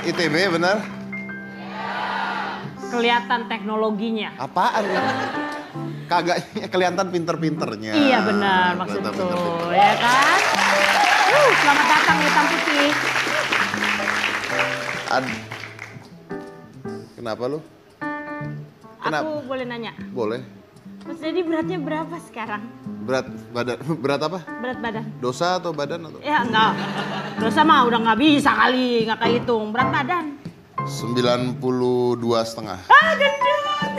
ITB benar? Kelihatan teknologinya. Apaan ya? Kagak kelihatan pinter-pinternya. Iya benar maksudku, ya kan? Selamat datang Hitam Putih. Kenapa lu? Kenapa? Aku boleh nanya? Boleh. Mas Dedi beratnya berapa sekarang? Berat apa? Berat badan. Dosa atau badan atau? Ya enggak. Dosa mah udah nggak bisa kali, nggak kehitung. Berat badan. 92,5. Ah gendut.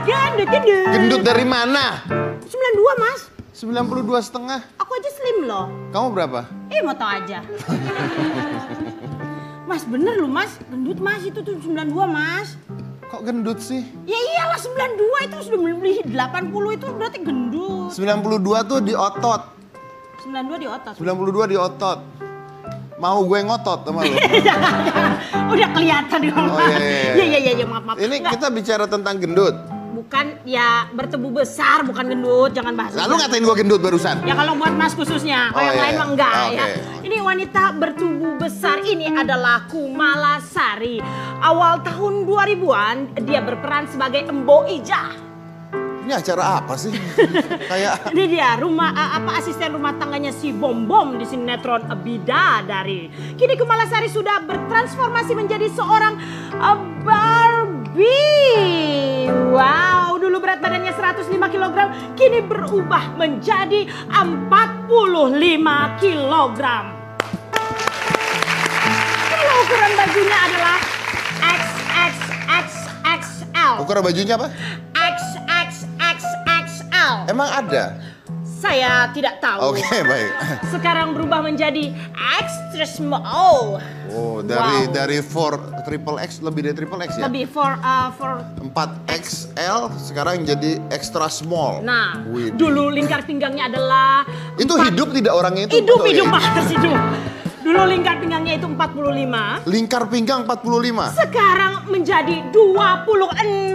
Gendut. Gendut dari mana? 92 Mas. 92,5. Aku aja slim loh. Kamu berapa? Mau tau aja. Mas bener loh Mas, gendut Mas itu tuh 92 Mas. Kok gendut sih? Ya iyalah 92 itu sudah melebihi 80 itu berarti gendut. 92 tuh di otot. 92 di otot. 92 di otot. Mau gue ngotot sama lu? Udah kelihatan di Oh iya. maaf. Ini Nggak. kita bicara tentang gendut. Bukan ya bertubuh besar, bukan gendut, jangan bahas. Lalu ngatain gue gendut barusan? Ya kalau buat Mas khususnya, kalau yang lain mah enggak ya. Ini wanita bertubuh besar ini adalah Kumala Sari. Awal tahun 2000-an dia berperan sebagai Embo Ijah. Ini acara apa sih? Kayak Ini dia asisten rumah tangganya si Bom Bom di sinetron Bidadari. Kini Kumala Sari sudah bertransformasi menjadi seorang Barbie. Wow, dulu berat badannya 105 kg, kini berubah menjadi 45 kg. Kalau ukuran bajunya adalah XXXXL. ukuran bajunya apa? XXXXL. Emang ada? Saya tidak tahu. Oke, baik. Sekarang berubah menjadi extra small. Oh, Wow. dari 4 triple X lebih dari triple X ya? Lebih for 4XL sekarang jadi extra small. Nah, Widih. dulu lingkar pinggangnya adalah Itu hidup tidak orangnya itu? hidup Betul ya? Mas, hidup. Dulu lingkar pinggangnya itu 45. Lingkar pinggang 45. Sekarang menjadi 26.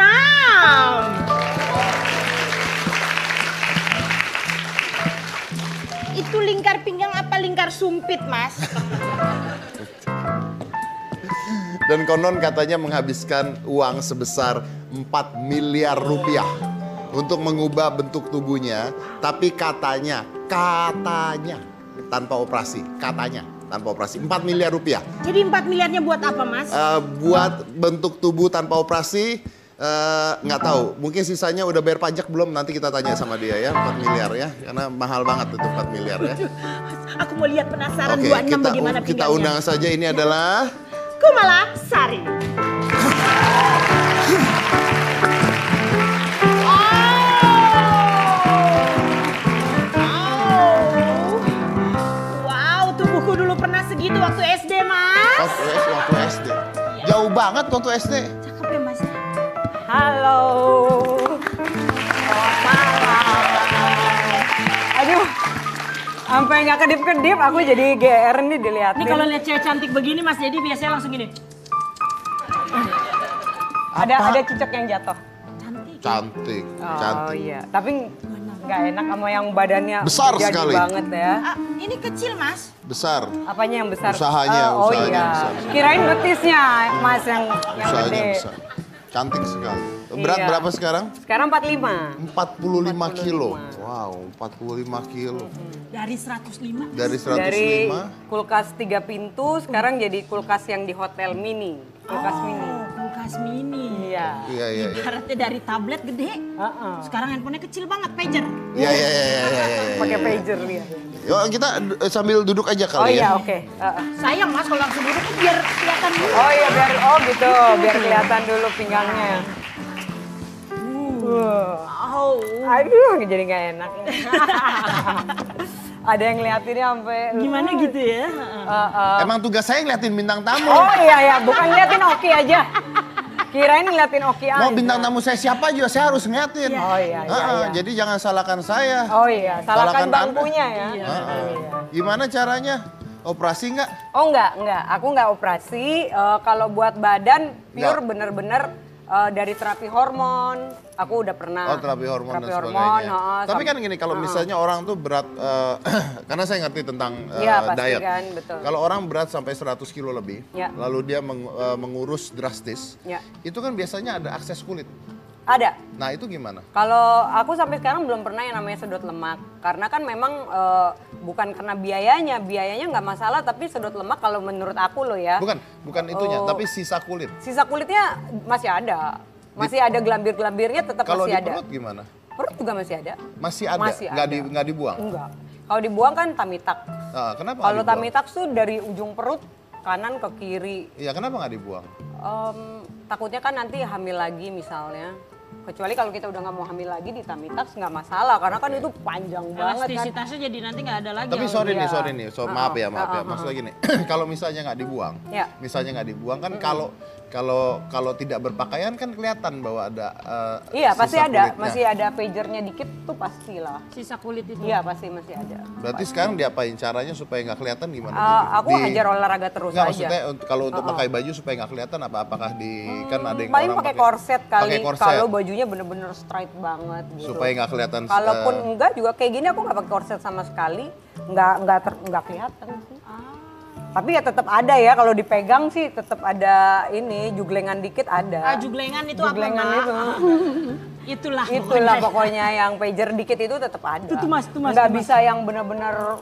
Itu lingkar pinggang apa lingkar sumpit, Mas? Dan konon katanya menghabiskan uang sebesar 4 miliar rupiah untuk mengubah bentuk tubuhnya. Tapi katanya tanpa operasi, tanpa operasi 4 miliar rupiah. Jadi 4 miliarnya buat apa, Mas? Buat bentuk tubuh tanpa operasi, nggak tahu. Mungkin sisanya udah bayar pajak belum? Nanti kita tanya sama dia ya, 4 miliar ya. Karena mahal banget itu 4 miliar ya. Aku mau lihat penasaran Oke, 26 bagaimana kita pinggangnya. undang saja. Ini adalah Kumala Sari. Wow, tubuhku dulu pernah segitu waktu SD, Mas. waktu SD. Jauh banget waktu SD. Cakep ya, Mas? Halo. Selamat malam. Aduh. Sampai nggak kedip-kedip, aku jadi GR nih dilihatin. Ini kalau lihat cewek cantik begini, Mas Dedi biasanya langsung gini. Ada cicak yang jatuh. Cantik. Oh iya, tapi nggak enak sama yang badannya Besar jadi sekali. banget ya. Ini kecil, Mas. Besar. Apanya yang besar? Usahanya Oh iya. besar. Kirain betisnya, Mas yang Usahanya gede. besar. Cantik sekali. Berat Iya. berapa sekarang? Sekarang 45. 45 kilo. Wow, 45 kilo. Dari 105. Dari Dari 105. kulkas 3 pintu, sekarang jadi kulkas yang di hotel mini. Kulkas mini. Kulkas mini. Iya. Iya. Ibaratnya dari tablet gede. Sekarang handphonenya kecil banget, pager. Iya. Pakai pager ya. Yuk kita sambil duduk aja Oh kali iya, ya. oke. Sayang, Mas, kalau langsung duduk biar kelihatan dulu. Oh iya, gitu, biar kelihatan dulu pinggangnya. Oh. Aduh, jadi nggak enak. Ada yang ngeliatinnya sampai Gimana gitu ya? Emang tugas saya ngeliatin bintang tamu. Oh iya, bukan ngeliatin Oki aja. Kirain ngeliatin Oki aja. Mau bintang tamu saya siapa juga saya harus ngeliatin. Oh iya. Jadi jangan salahkan saya. Oh iya, salahkan Anda. bangkunya ya. Iya. Gimana caranya? Operasi nggak? Oh enggak. Aku nggak operasi. Kalau buat badan pure Nggak. bener-bener dari terapi hormon, aku udah pernah. Oh, terapi hormon dan sebagainya. Tapi kan gini, kalau misalnya orang tuh berat, karena saya ngerti tentang Iya, pasti diet. kan, betul. Kalau orang berat sampai 100 kilo lebih, Ya. lalu dia mengurus drastis, Ya. itu kan biasanya ada akses kulit. Ada. Nah itu gimana? Kalau aku sampai sekarang belum pernah yang namanya sedot lemak. Karena kan memang bukan karena biayanya nggak masalah, tapi sedot lemak kalau menurut aku loh ya. Bukan itunya, tapi sisa kulit. Sisa kulitnya masih ada. Masih ada gelambir-gelambirnya tetap Kalau masih di ada. perut gimana? Perut juga masih ada. Masih ada, Masih nggak dibuang? Enggak. Kalau dibuang kan tamitak. Nah, kenapa Kalau nggak dibuang? tamitak tuh dari ujung perut kanan ke kiri. Iya, kenapa nggak dibuang? Takutnya kan nanti hamil lagi misalnya. Kecuali kalau kita udah nggak mau hamil lagi di tamitax nggak masalah karena kan itu panjang banget kan. Elastisitasnya jadi nanti nggak ada lagi. Tapi ya. sorry nih, Iya. maaf ya. Maksudnya gini, kalau misalnya nggak dibuang, Ya. kan kalau tidak berpakaian kan kelihatan bahwa ada Iya pasti sisa ada, kulitnya. masih ada pagernya dikit tuh pastilah. Sisa kulit itu. Iya pasti masih ada. Berarti sekarang diapain caranya supaya nggak kelihatan gimana? Aku hajar olahraga terus Nggak, aja. maksudnya kalau untuk pakai baju supaya nggak kelihatan apakah kan ada yang Paling orang pakai korset kali. pakai korset Kalau bajunya bener-bener straight banget gitu. supaya nggak kelihatan. Kalaupun enggak juga kayak gini aku nggak pakai korset sama sekali, nggak kelihatan sih. Tapi ya tetap ada ya kalau dipegang sih tetap ada ini juglengan dikit ada. Juglengan itu Juglengan apa, Mak? itu. Itulah pokoknya yang pager dikit itu tetap ada. Itu Mas. Nggak bisa yang benar-benar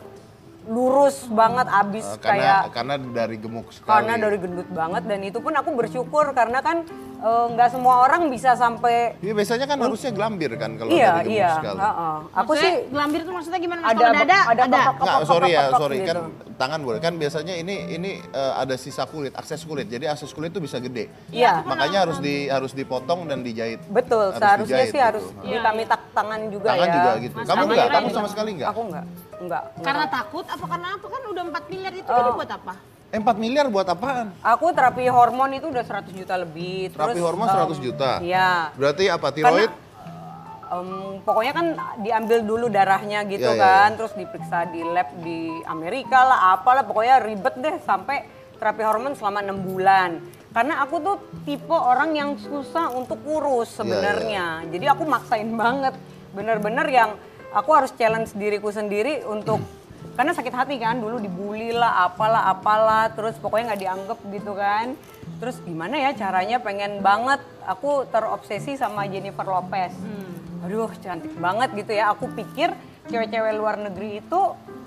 lurus banget abis kayak karena dari gemuk sekali. karena dari gendut banget dan itu pun aku bersyukur karena kan nggak semua orang bisa sampai Iya, biasanya kan harusnya gelambir kan kalau iya dari gemuk iya. sekali. Aku sih gelambir itu maksudnya gimana Mas? ada Kalau dada ada Nggak, sorry gitu. kan tangan boleh. Kan biasanya ini ada sisa kulit, akses kulit. Jadi akses kulit itu bisa gede. Iya. Makanya harus dipotong dan dijahit. Betul, Harus seharusnya dijahit sih harus gitu. ditamitak tangan juga Tangan ya. juga gitu. Mas, Kamu tangan enggak? juga Kamu enggak. sama sekali enggak? Aku enggak. karena takut apa karena apa kan udah 4 miliar itu jadi buat apa? 4 miliar buat apaan? Aku terapi hormon itu udah 100 juta lebih. Terapi hormon 100 juta? Iya. Berarti apa? Tiroid? Pokoknya kan diambil dulu darahnya gitu Iya, iya, kan, terus diperiksa di lab di Amerika lah, apalah pokoknya ribet deh sampai terapi hormon selama 6 bulan. Karena aku tuh tipe orang yang susah untuk kurus sebenarnya. Jadi aku maksain banget, bener-bener yang aku harus challenge diriku sendiri untuk karena sakit hati kan, dulu dibully lah, apalah, terus pokoknya nggak dianggap gitu kan. Terus gimana ya caranya pengen banget, aku terobsesi sama Jennifer Lopez. Aduh cantik banget gitu ya, aku pikir cewek-cewek luar negeri itu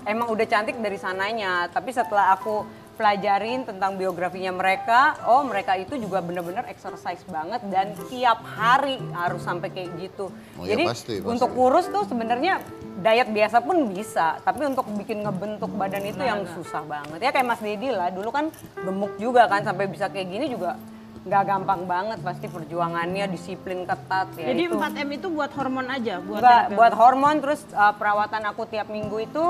emang udah cantik dari sananya. Tapi setelah aku pelajarin tentang biografinya mereka, oh mereka itu juga bener-bener exercise banget dan tiap hari harus sampai kayak gitu. Oh ya, Jadi pasti. untuk kurus tuh sebenarnya diet biasa pun bisa, tapi untuk bikin ngebentuk badan itu yang susah banget. Ya kayak Mas Dedi lah, dulu kan gemuk juga kan sampai bisa kayak gini juga nggak gampang banget, pasti perjuangannya disiplin ketat ya. Jadi itu. 4M itu buat hormon aja, buat Enggak, terapi buat hormon terus perawatan aku tiap minggu itu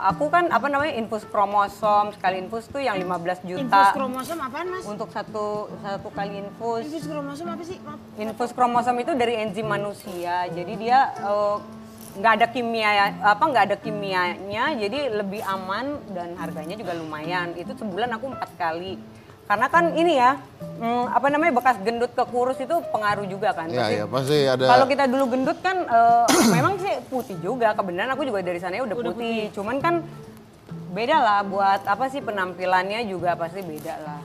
aku kan infus kromosom, sekali infus tuh yang 15 juta. infus kromosom apaan Mas? Untuk satu kali infus. Infus kromosom apa sih? Infus kromosom itu dari enzim manusia. Jadi dia nggak ada kimianya, jadi lebih aman dan harganya juga lumayan. Itu sebulan aku 4 kali. Karena kan ini ya, bekas gendut ke kurus itu pengaruh juga kan. Iya, pasti ada. Kalau kita dulu gendut kan memang sih putih juga. Kebenaran aku juga dari sana udah putih. Cuman kan beda lah buat penampilannya juga pasti beda lah.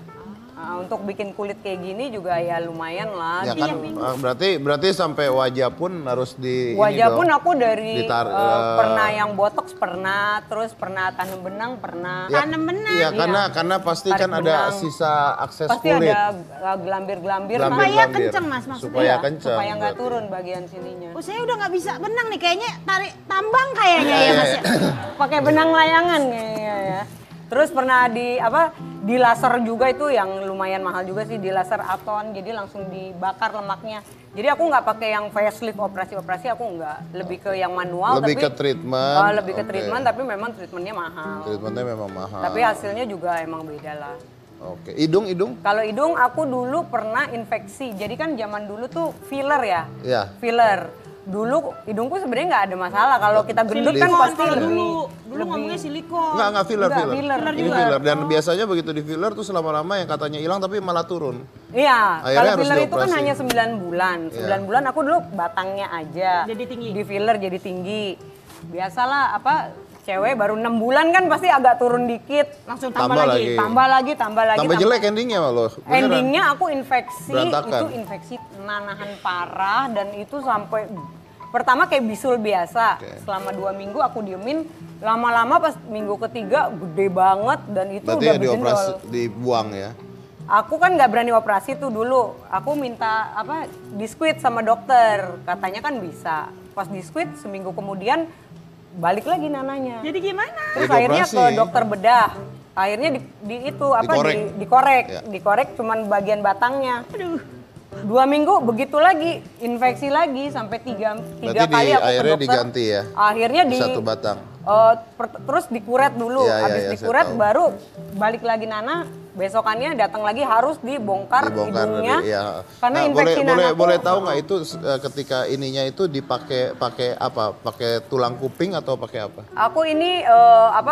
Untuk bikin kulit kayak gini juga ya lumayan lah. Ya kan, gitu. berarti sampai wajah pun harus di Wajah pun aku dari pernah eh, yang botox pernah, terus pernah tanam benang pernah. Tanam benang. Iya, karena pasti Tarik kan ada benang. sisa akses Pasti kulit. ada gelambir-gelambir. Supaya kenceng, Mas, maksudnya. Supaya Iya, kenceng. supaya nggak berarti. turun bagian sininya. Oh saya udah nggak bisa benang nih, kayaknya tarik tambang kayaknya ya Mas ya. Pakai benang layangan kayaknya ya. Terus pernah di laser juga itu yang lumayan mahal juga sih, di laser aton, jadi langsung dibakar lemaknya. Jadi aku nggak pakai yang facelift operasi-operasi, aku nggak, lebih ke yang manual. Lebih tapi, ke treatment. lebih ke Oke. treatment, tapi memang treatmentnya mahal. Treatmentnya memang mahal. Tapi hasilnya juga emang beda lah. Oke, hidung. Kalau hidung aku dulu pernah infeksi, jadi kan zaman dulu tuh filler ya. Iya. Filler. Dulu hidungku sebenarnya nggak ada masalah. Kalau kita gendut kan Silikon, pasti kalau lebih. dulu ngomongnya silikon. Enggak filler. Enggak, filler Ini juga. filler dan biasanya begitu di filler tuh selama-lama yang katanya hilang tapi malah turun. Iya, Akhirnya kalau harus filler itu kan dioperasi. hanya 9 bulan. 9 bulan aku dulu batangnya aja. Jadi tinggi. Di filler jadi tinggi. Biasalah cewek baru 6 bulan kan pasti agak turun dikit. Langsung Tambah tambah lagi. lagi. Tambah lagi. Tambah jelek endingnya malah. Beneran. Endingnya aku infeksi, Berantakan. itu infeksi nanahan parah dan itu sampai pertama kayak bisul biasa. Oke. Selama 2 minggu aku diemin, lama-lama pas minggu ketiga gede banget dan itu Berarti udah yang dioperasi, berjendol. dibuang ya. Aku kan nggak berani operasi tuh dulu. Aku minta diskuit sama dokter, katanya kan bisa. Pas diskuit seminggu kemudian balik lagi nananya. Jadi gimana? Terus Jadi akhirnya operasi. ke dokter bedah. Akhirnya Dikorek. dikorek. Dikorek cuman bagian batangnya. Aduh. 2 minggu begitu lagi, infeksi lagi sampai tiga Berarti kali aku ke akhirnya dokter. diganti ya? Akhirnya Satu batang. terus dikuret dulu, Iya, habis iya, dikuret saya tahu. baru balik lagi Nana. Besokannya datang lagi harus dibongkar hidungnya. Iya. Karena Nah, infeksi Nana boleh tuh- tahu nggak itu ketika ininya itu dipakai apa? Pakai tulang kuping atau pakai apa? Aku ini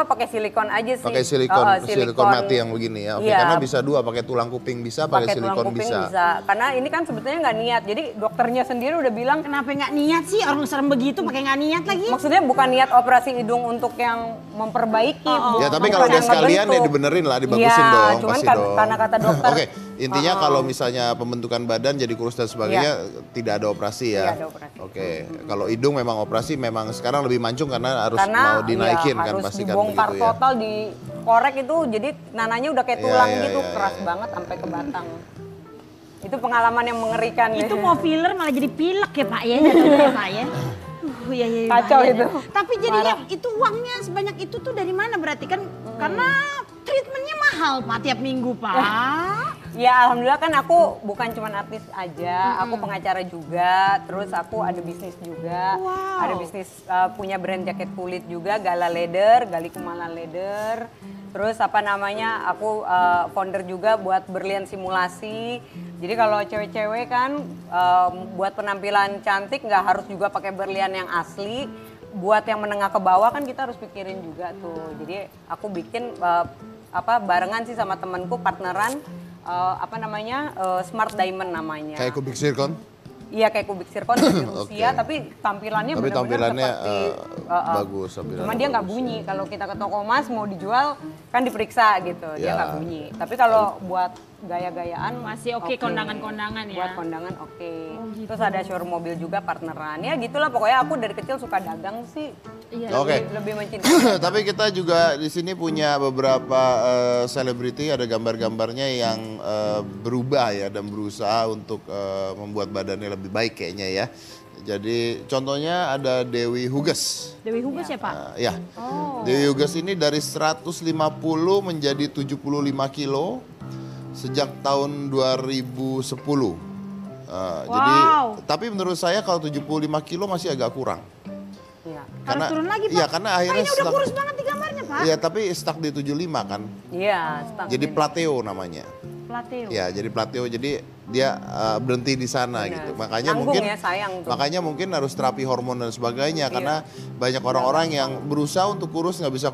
pakai silikon aja sih. Pakai silikon mati yang begini ya. Oke, Iya. karena bisa dua, pakai tulang kuping bisa, pakai Pakai tulang silikon kuping bisa. bisa. Karena ini kan sebetulnya nggak niat. Jadi dokternya sendiri udah bilang, Kenapa nggak niat sih? Orang serem begitu pakai nggak niat lagi? maksudnya bukan niat operasi hidung untuk yang memperbaiki. Ya tapi bukan kalau dia yang sekalian ya ngebentuk. dibenerin lah, dibagusin Iya, dong, cuman pasti kan dong. karena kata dokter. Oke, intinya kalau misalnya pembentukan badan jadi kurus dan sebagainya tidak ada operasi ya. Tidak ada operasi. Oke, kalau hidung memang operasi memang sekarang lebih mancung karena harus Karena mau dinaikin kan harus pasti kan dibongkar begitu ya. total, dikorek itu jadi nananya udah kayak Iya, tulang iya, gitu, iya, keras iya. banget sampai ke batang. Itu pengalaman yang mengerikan. Itu mau filler malah jadi pilek ya Pak ya, jatuhnya ya Pak ya. Iya, Kacau bahaya itu. deh. Tapi jadinya itu uangnya sebanyak itu tuh dari mana berarti kan? Karena treatmentnya mahal Pak tiap minggu Pak. Ya alhamdulillah kan aku bukan cuma artis aja, aku pengacara juga, terus aku ada bisnis juga, Wow. ada bisnis punya brand jaket kulit juga, Gala Leather, Gali Kumala Leather. Terus aku founder juga buat berlian simulasi. Jadi kalau cewek-cewek kan buat penampilan cantik nggak harus juga pakai berlian yang asli. Buat yang menengah ke bawah kan kita harus pikirin juga tuh. Jadi aku bikin barengan sih sama temanku, partneran. Smart Diamond namanya. Kayak kubik zircon. Iya kayak kubik zircon dari Rusia, Oke. tapi tampilannya Tapi benar-benar tampilannya seperti bagus. tampilannya Cuma dia nggak bagus. bunyi. Kalau kita ke toko emas mau dijual kan diperiksa gitu, dia Ya. nggak bunyi. Tapi kalau buat gaya-gayaan Masih oke, kondangan-kondangan ya. Buat kondangan oke. Terus ada showroom mobil juga partneran. Ya gitulah pokoknya aku dari kecil suka dagang sih. Iya. Oke. Lebih mencintai. Tapi kita juga di sini punya beberapa selebriti, ada gambar-gambarnya yang berubah ya dan berusaha untuk membuat badannya lebih baik kayaknya ya. Jadi contohnya ada Dewi Huges. Dewi Huges ya Pak? Ya. Dewi Huges ini dari 150 menjadi 75 kilo sejak tahun 2010. Jadi tapi menurut saya kalau 75 kilo masih agak kurang. Iya. Harus turun lagi Pak? Iya, karena akhirnya Kayaknya udah kurus banget di gambarnya Pak. Iya, tapi stuck di 75 kan. Iya, stuck Jadi di- plateo namanya. Plateo. Ya, jadi plateo. Jadi dia berhenti di sana Benar. gitu. Makanya Nanggung mungkin ya, sayang tuh. makanya mungkin harus terapi hormon dan sebagainya Iya. karena banyak orang-orang yang berusaha untuk kurus nggak bisa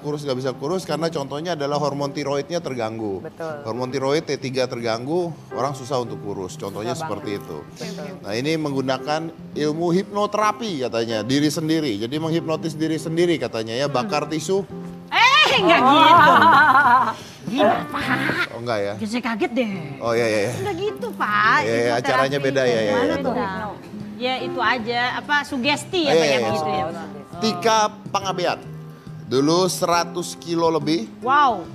kurus karena contohnya adalah hormon tiroidnya terganggu. Betul. Hormon tiroid T3 terganggu, orang susah untuk kurus. Contohnya Susah seperti itu. Betul. Nah, ini menggunakan ilmu hipnoterapi katanya, diri sendiri. Jadi menghipnotis diri sendiri katanya ya, bakar tisu. Enggak gitu. Gimana Pak? Oh enggak ya? Saya kaget deh. Oh iya iya. Enggak gitu Pak. Iya, iya, Hipnoterapi. acaranya beda ya, ya, Mana ya, beda? Ya itu aja, sugesti ya Iya, Pak ya iya, begitu ya. Tika Pangabean. Dulu 100 kilo lebih, Wow.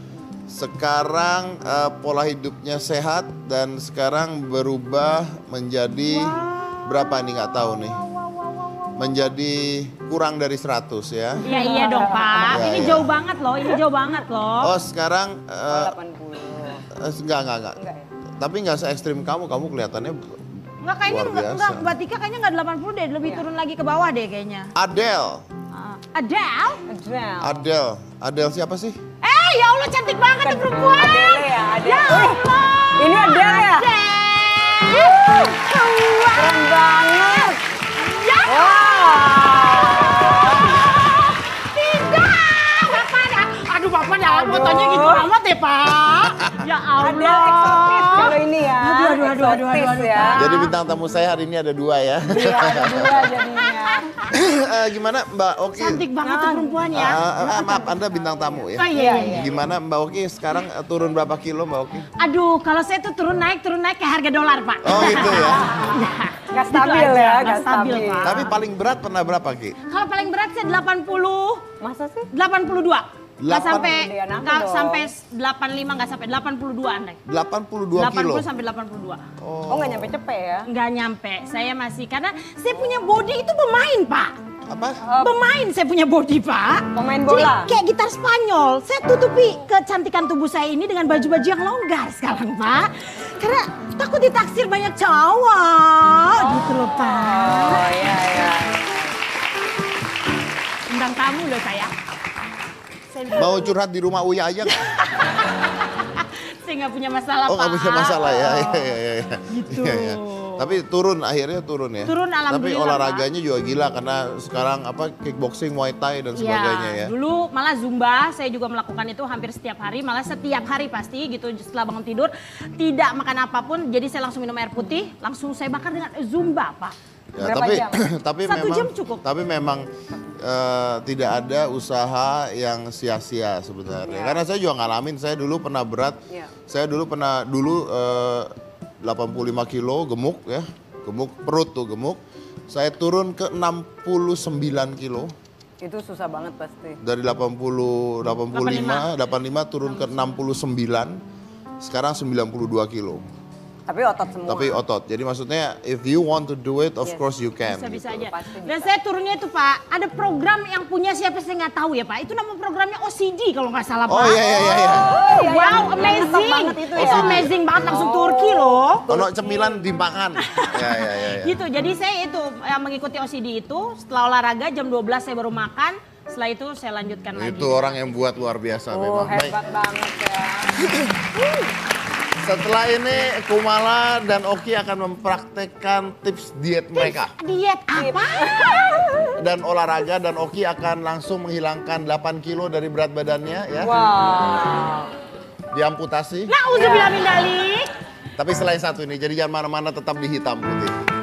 sekarang pola hidupnya sehat dan sekarang berubah menjadi berapa nih nggak tahu nih. Menjadi kurang dari 100 ya. Iya iya dong Pak. Ya, Ini ya. jauh banget loh, ini jauh banget loh. Oh sekarang 80. enggak. Enggak ya? Tapi nggak se ekstrim kamu kelihatannya Enggak kayaknya luar biasa. enggak Mbak Tika kayaknya enggak 80 deh, lebih turun lagi ke bawah deh kayaknya. Adele. Adele? Adele. Adele siapa sih? Ya Allah cantik banget tuh perempuan. Adele ya, Adele. Ya Allah. Ini Adele ya? Adele. Keren banget. Ya Wow. Pak. Ya Ada Allah. eksotis kalau ini ya. Aduh, Eksotis ya. Jadi bintang tamu saya hari ini ada 2 ya. Iya, ada 2 jadinya. Gimana Mbak Oki? Cantik banget tuh perempuan ya. Maaf, Anda bintang tamu ya. Oh iya. Gimana Mbak Oki sekarang turun berapa kilo Mbak Oki? Aduh, kalau saya tuh turun naik kayak harga dolar, Pak. Oh gitu ya. Gak stabil ya, Nggak gak stabil. Pak. Tapi paling berat pernah berapa Ki? Kalau paling berat saya 80, Masa sih? 82. Nggak sampai, Gedean aku nggak dong. sampai 85, nggak sampai 82 Andai. 82 kilo. 80 sampai 82. Oh nggak nyampe cepet ya? Nggak nyampe, saya masih, karena saya punya body itu pemain, Pak. Apa? Pemain saya punya body, Pak. Pemain Jadi bola? kayak gitar Spanyol, saya tutupi kecantikan tubuh saya ini dengan baju-baju yang longgar sekarang, Pak. Karena takut ditaksir banyak cowok, gitu loh, Pak. Oh iya iya. Bintang tamu loh saya. Mau curhat di rumah Uya aja nggak? Saya nggak punya masalah, Oh Pak. nggak punya masalah ya. Iya. Gitu. Iya. Tapi akhirnya turun ya. Turun, Tapi alhamdulillah, olahraganya juga gila karena sekarang kickboxing, Muay Thai dan sebagainya ya. Dulu malah Zumba, saya juga melakukan itu hampir setiap hari, malah setiap hari pasti gitu setelah bangun tidur. Tidak makan apapun, jadi saya langsung minum air putih, langsung saya bakar dengan Zumba, Pak. Ya, Berapa jam? tapi 1 memang jam cukup. Tapi memang tidak ada usaha yang sia-sia sebenarnya. Karena saya juga ngalamin, saya dulu pernah berat. Iya. Saya dulu 85 kilo gemuk ya. Gemuk perut tuh gemuk. Saya turun ke 69 kilo. Itu susah banget pasti. Dari 85 turun ke 69. Sekarang 92 kilo. Tapi otot semua. Tapi otot. Jadi maksudnya if you want to do it, of Yes. course you can. Bisa-bisa gitu. aja. Pasti Dan bisa. saya turunnya itu, Pak, ada program yang punya siapa saya nggak tahu ya, Pak. Itu nama programnya OCD kalau nggak salah, Pak. Oh iya. Oh, iya, wow, yang amazing. ngetop banget itu Itu ya. amazing banget, langsung Turki loh. Ono cemilan dimakan. Ya. Gitu, jadi saya itu mengikuti OCD itu, setelah olahraga jam 12 saya baru makan, setelah itu saya lanjutkan lagi. Itu orang yang buat luar biasa Oh memang. Baik. hebat banget ya. Setelah ini Kumala dan Oki akan mempraktekkan tips diet mereka. Diet apa? Dan olahraga dan Oki akan langsung menghilangkan 8 kilo dari berat badannya ya. Wow. Diamputasi. Nauzubillah min dzalik. Tapi selain satu ini, jadi jangan mana-mana tetap di hitam putih.